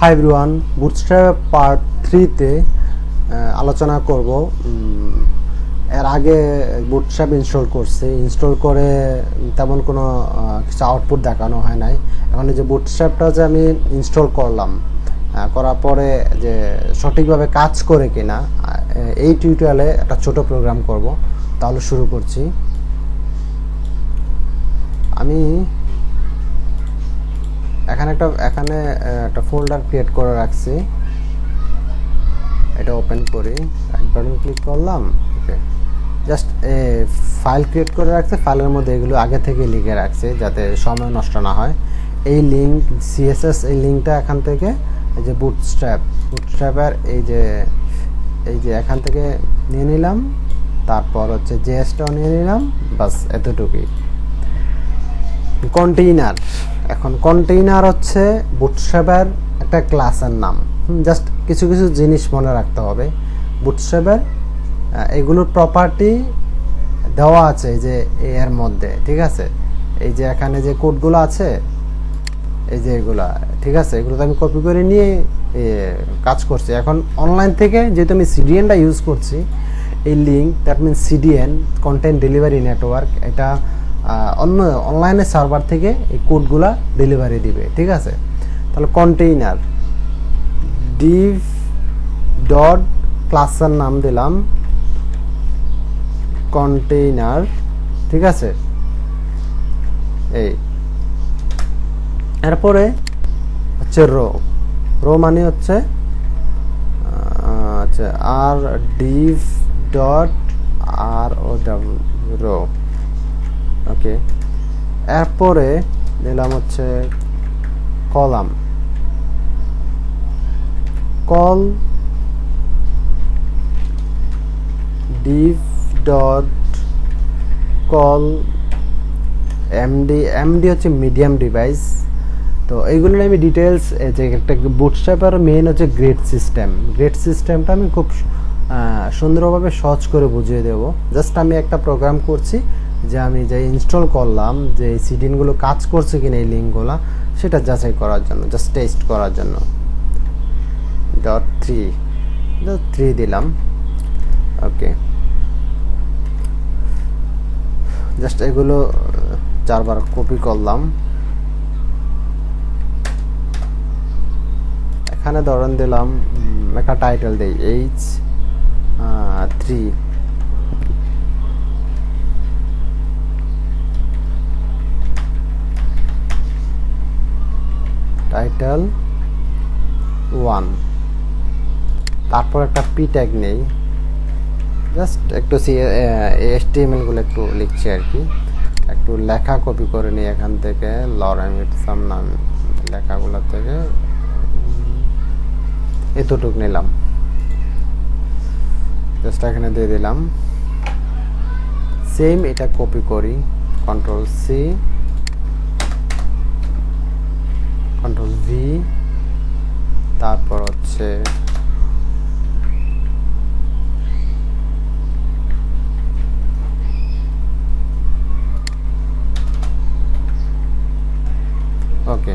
Hi everyone, bootstrap part 3 তে আলোচনা করব। এর আগে বুটস্ট্র্যাপ ইনস্টল করে তেমন কোনো কিছু আউটপুট দেখানো হয় নাই। এখন যে বুটস্ট্র্যাপটা যে আমি ইনস্টল করলাম, করার পরে যে সঠিকভাবে কাজ করে কিনা এই টিউটোরিয়ালে একটা ছোট প্রোগ্রাম করব। তাহলে শুরু করছি। আমি এখানে একটা ফোল্ডার ক্রিয়েট করে রাখছি। এটা ওপেন করি, রাইট বাটন ক্লিক করলাম। ওকে, জাস্ট ফাইল ক্রিয়েট করে রাখছে। ফাইলের মধ্যে এগুলো আগে থেকে লিখে রাখছে যাতে সময় নষ্ট না হয়। এই লিঙ্ক সিএসএস, এই লিঙ্কটা এখান থেকে এই যে বুটস্ট্র্যাপের এই যে এখান থেকে নিয়ে নিলাম। তারপর হচ্ছে জেএসটাও নিয়ে নিলাম। বাস এতটুকুই। কন্টেইনার, এখন কন্টেইনার হচ্ছে বুটস্ট্র্যাপের একটা ক্লাসের নাম। জাস্ট কিছু জিনিস মনে রাখতে হবে। বুটস্ট্র্যাপের এগুলোর প্রপার্টি দেওয়া আছে এই যে এর মধ্যে, ঠিক আছে। এই যে এখানে যে কোডগুলো আছে, এই যে এগুলা, ঠিক আছে, এগুলো তো আমি কপি করে নিয়ে কাজ করছি। এখন অনলাইন থেকে যেহেতু আমি সিডিএনটা ইউজ করছি, এই link that means CDN, content delivery network, এটা অন্য অনলাইনে সার্ভার থেকে এই কোডগুলা ডেলিভারি দিবে, ঠিক আছে। তাহলে কন্টেইনার ডিভ ডট ক্লাসের নাম দিলাম কন্টেইনার, ঠিক আছে। এই এরপরে হচ্ছে রো মানে হচ্ছে আচ্ছা আর ডিভ ডট আর ও রো, ওকে। এরপরে দিলাম হচ্ছে column, call div dot call md হচ্ছে মিডিয়াম ডিভাইস। তো এইগুলো আমি ডিটেলস, যে একটা বুটস্ট্র্যাপের মেইন হচ্ছে গ্রেড সিস্টেমটা আমি খুব সুন্দরভাবে সহজ করে বুঝিয়ে দেব। জাস্ট আমি একটা প্রোগ্রাম করছি যে আমি যে ইনস্টল করলাম, যে সিডিনগুলো কাজ করছে কিনা এই লিঙ্কগুলো, সেটা যাচাই করার জন্য, জাস্ট টেস্ট করার জন্য। .3 দিলাম, ওকে। জাস্ট এগুলো 4 বার কপি করলাম। এখানে ধরেন দিলাম একটা টাইটেল দেই H3, টাইটেল 1। তারপর একটা পি ট্যাগ নেই, জাস্ট একটু HTML গুলো একটু লিখছি আর কি। একটু লেখা কপি করে নিই এখান থেকে, লরেম ইটসাম নাম লেখাগুলো থেকে এতটুক নিলাম, জাস্ট এখানে দিয়ে দিলাম। সেম এটা কপি করি, কন্ট্রোল সি, কন্ট্রোল ভি, তারপর হচ্ছে ওকে,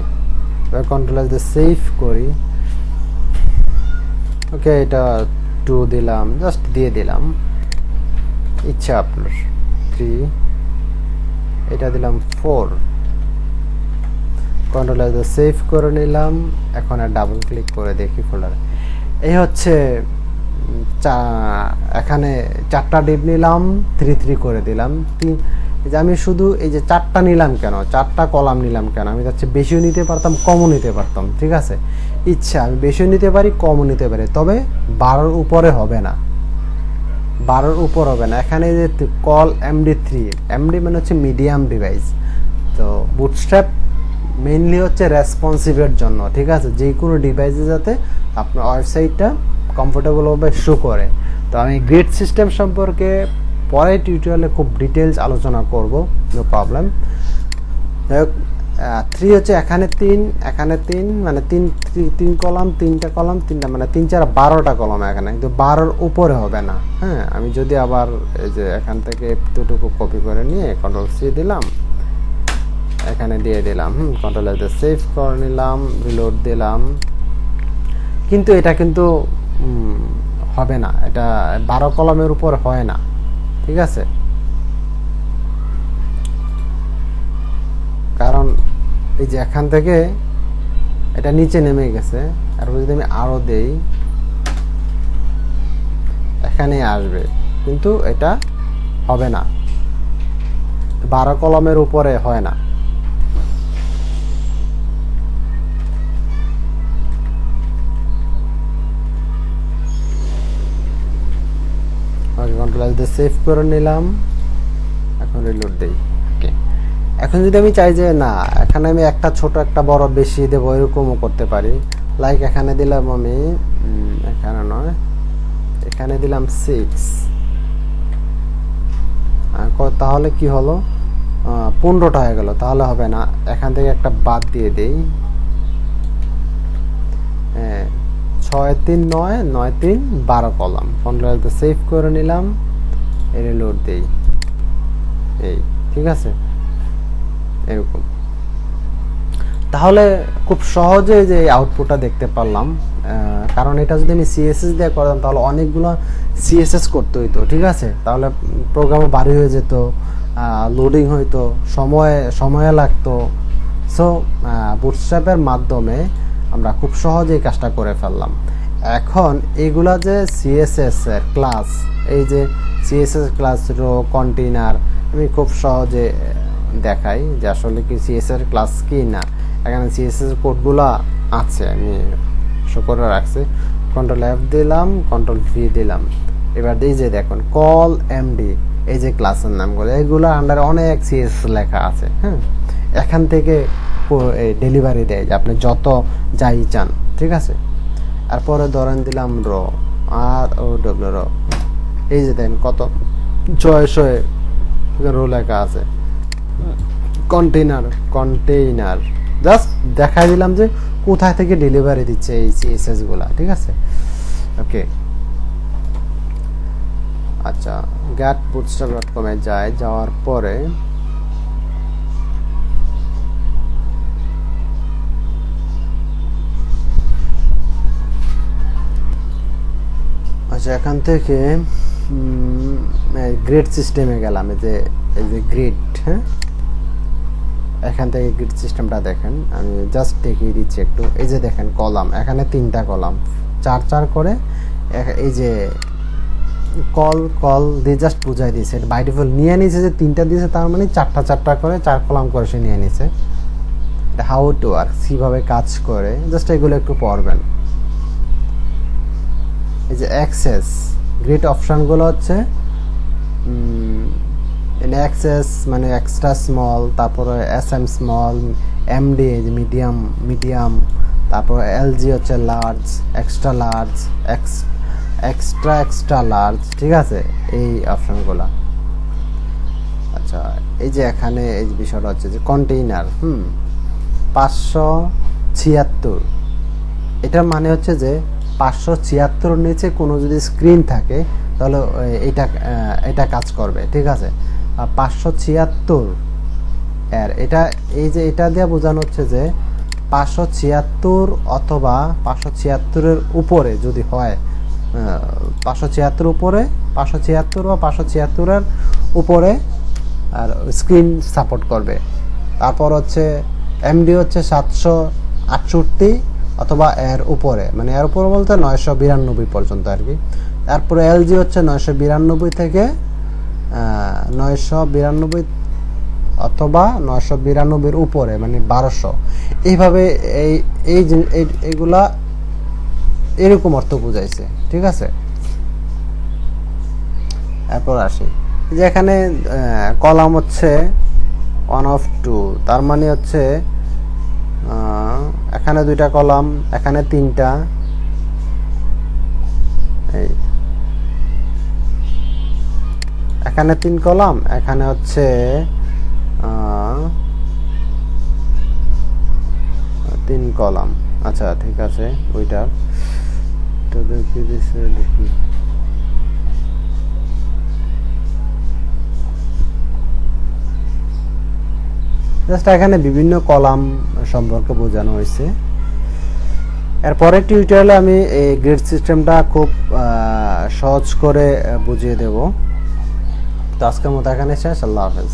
কন্ট্রোল এস দিয়ে সেভ করি। ওকে, এটা 2 দিলাম, জাস্ট দিয়ে দিলাম, ইচ্ছা আপনার। 3, এটা দিলাম 4। কন্ট্রোল এস দিয়ে সেভ করে নিলাম। এখন আর ডাবল ক্লিক করে দেখি ফোল্ডারে। এই হচ্ছে এখানে 4টা ডিভ নিলাম, 3 করে দিলাম। যে আমি শুধু এই যে 4টা নিলাম কেন, 4টা কলাম নিলাম কেন, আমি যাচ্ছে বেশিও নিতে পারতাম, কমও নিতে পারতাম, ঠিক আছে। ইচ্ছা আমি বেশিও নিতে পারি, কমও নিতে পারি, তবে 12-র উপরে হবে না, 12-র উপর হবে না। এখানে যে কল এমডি মানে হচ্ছে মিডিয়াম ডিভাইস। তো বুটস্ট্র্যাপ মেইনলি হচ্ছে রেসপন্সিভের জন্য, ঠিক আছে, যে কোনো ডিভাইসে যাতে আপনার ওয়েবসাইটটা কমফোর্টেবলভাবে শো করে। তো আমি গ্রেড সিস্টেম সম্পর্কে পরের টিউটোরিয়ালে খুব ডিটেলস আলোচনা করব, নো প্রবলেম। যাই হোক, 3 হচ্ছে এখানে 3 মানে 3 কলাম, 3টা কলাম, 3টা মানে 3 4 12টা কলাম এখানে, কিন্তু 12-র উপরে হবে না। হ্যাঁ, আমি যদি আবার এই যে এখান থেকে এতটুকু কপি করে নিয়ে কন্ট্রোল সি দিলাম, এখানে দিয়ে দিলাম, কন্ট্রোল এস দিয়ে সেভ করে নিলাম, রিলোড দিলাম, কিন্তু এটা কিন্তু হবে না, এটা 12 কলামের উপর হয় না, ঠিক আছে? কারণ এই যে এখান থেকে এটা নিচে নেমে গেছে, আর যদি আমি আরো দেই এখানে আসবে, কিন্তু এটা হবে না, 12 কলামের উপরে হয় না। কন্ট্রোল এস দিয়ে সেভ করে নিলাম, এখন রিলোড দেই। ওকে, এখন যদি আমি চাই যে না এখানে আমি একটা ছোট একটা বড় বেশি দেবো, এরকমও করতে পারি। লাইক এখানে দিলাম আমি এখানে নয়, এখানে দিলাম 6, তাহলে কি হলো 15টা হয়ে গেল, তাহলে হবে না, এখান থেকে একটা বাদ দিয়ে দেই। 6 3 9 9 3 12 কলাম, কন্ট্রোল সেভ করে নিলাম, রিলোড দেই, এই ঠিক আছে এরকম। তাহলে খুব সহজে যে আউটপুটটা দেখতে পারলাম, কারণ এটা যদি আমি সিএসএস দিয়ে করতাম তাহলে অনেকগুলো সিএসএস করতে হইতো, ঠিক আছে? তাহলে প্রোগ্রামও ভারী হয়ে যেত, লোডিং হইতো, সময় লাগতো। সো বুটস্ট্র্যাপের মাধ্যমে আমরা খুব সহজেই কাজটা করে ফেললাম। এখন এগুলা যে সিএসএস এর ক্লাস, এই যে সিএসএস ক্লাস রো কন্টেইনার, আমি খুব সহজে দেখাই যে আসলে কি সিএসএস ক্লাস কি না। এখানে সিএসএস কোডগুলো আছে, আমি শো করে রাখছি। কন্ট্রোল এফ দিলাম, কন্ট্রোল ভি দিলাম, এবার এই যে দেখুন কল এমডি, এই যে ক্লাসের নামগুলো, এগুলো আন্ডারে অনেক সিএসএস লেখা আছে। হ্যাঁ, এখান থেকে ডেলিভারি দেয় যে আপনি যত যাই চান, ঠিক আছে? তারপরে ধরেন দিলাম র, আর ও ডব্লিউ র, এই যে দেখেন কত ছয় রো লেখা আছে। কন্টেইনার জাস্ট দেখাই দিলাম যে কোথায় থেকে ডেলিভারি দিচ্ছে এই সিএসএস গুলা, ঠিক আছে? ওকে, আচ্ছা get bootstrap.com এ যাওয়ার পরে আচ্ছা এখান থেকে গ্রিড সিস্টেমে গেলাম, এই যে গ্রিড, হ্যাঁ এখান থেকে গ্রিড সিস্টেমটা দেখেন, আমি জাস্ট দেখিয়ে দিচ্ছি একটু। এই যে দেখেন কলাম, এখানে 3টা কলাম 4 4 করে, এই যে কল দিয়ে জাস্ট বুঝাই দিয়েছে, বাই ডিফল্ট নিয়ে নিয়েছে যে 3টা দিয়েছে, তার মানে 4টা 4টা করে 4 কলাম করে সে নিয়ে নিয়েছে। এটা হাউ টু ওয়ার্ক, কিভাবে কাজ করে, জাস্ট এগুলো একটু পড়বেন। এই যে অ্যাক্সেস গ্রিড অপশনগুলো হচ্ছে অ্যাক্সেস মানে এক্সট্রা স্মল, তারপরে এসএম স্মল, এমডি মিডিয়াম, তারপর এলজি হচ্ছে large, extra large, extra large, ঠিক আছে এই অপশনগুলো। আচ্ছা এই যে এখানে এই বিষয়টা হচ্ছে যে কন্টেইনার 576, এটার মানে হচ্ছে যে 576 নিচে কোনো যদি স্ক্রিন থাকে তাহলে এটা কাজ করবে, ঠিক আছে? 576 এর এটা, এই যে এটা দিয়ে বোঝানো হচ্ছে যে 576 অথবা 576 উপরে যদি হয়, 576 উপরে, 576 বা 576 এর উপরে আর স্ক্রিন সাপোর্ট করবে। তারপর হচ্ছে এমডি হচ্ছে 768 অথবা এর উপরে, মানে এর উপরে বলতে 992 পর্যন্ত আর কি। তারপরে এলজি হচ্ছে 992 থেকে 992 অথবা 992 উপরে, মানে 1200, এইভাবে এইগুলা এরকম অর্থ বুঝাইছে, ঠিক আছে? এরপর আসি যে এখানে কলাম হচ্ছে 1 of 2, তার মানে হচ্ছে এখানে 2টা কলাম, এখানে 3টা, এখানে 3 কলাম, এখানে হচ্ছে 3 কলাম। আচ্ছা ঠিক আছে, ওইটা দেখি জাস্ট এখানে বিভিন্ন কলাম সম্পর্কে বোঝানো হয়েছে। এরপরের টিউটোরিয়ালে আমি এই গ্রেড সিস্টেমটা খুব সহজ করে বুঝিয়ে দেব। তো আজকের মতো এখানে শেষ। আল্লাহ হাফেজ।